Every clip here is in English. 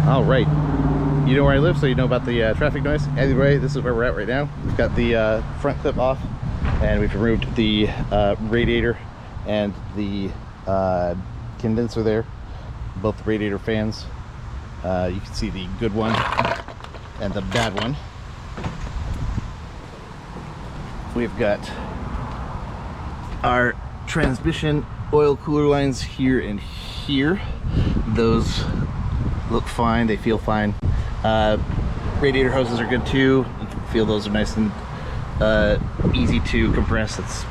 All right, you know where I live, so you know about the traffic noise. Anyway, this is where we're at right now. We've got the front clip off, and we've removed the radiator and the condenser there, both the radiator fans. You can see the good one and the bad one. We've got our transmission oil cooler lines here and here. Those look fine, they feel fine. Radiator hoses are good too. You can feel those are nice and easy to compress. That's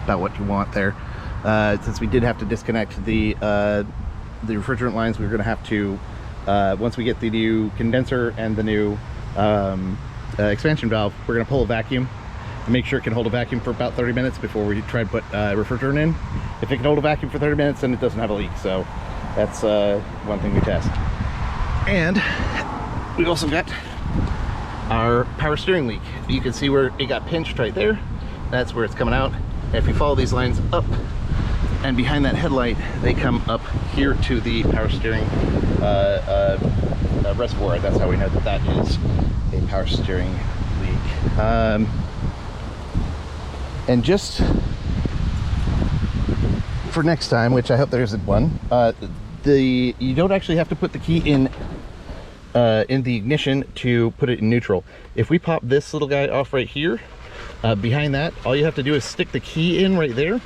about what you want there. Since we did have to disconnect the refrigerant lines, we were going to have to, once we get the new condenser and the new expansion valve, we're going to pull a vacuum and make sure it can hold a vacuum for about 30 minutes before we try to put refrigerant in. If it can hold a vacuum for 30 minutes, then it doesn't have a leak. So that's one thing we test. And we also got our power steering leak. You can see where it got pinched right there. That's where it's coming out. And if you follow these lines up and behind that headlight, they come up here to the power steering reservoir. That's how we know that that is a power steering leak. And just for next time, which I hope there isn't one, you don't actually have to put the key in the ignition to put it in neutral. If we pop this little guy off right here, behind that, all you have to do is stick the key in right there,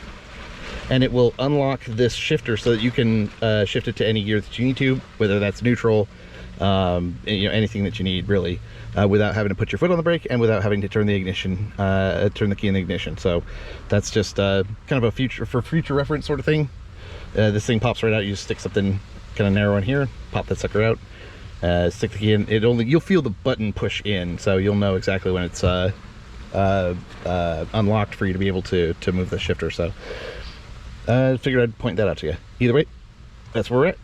and it will unlock this shifter so that you can shift it to any gear that you need to, whether that's neutral, you know, anything that you need really, without having to put your foot on the brake and without having to turn the ignition, turn the key in the ignition. So that's just kind of a future reference sort of thing. This thing pops right out. You just stick something kind of narrow in here, pop that sucker out, stick the key in. You'll feel the button push in, so you'll know exactly when it's unlocked for you to be able to move the shifter. So I figured I'd point that out to you. Either way, that's where we're at.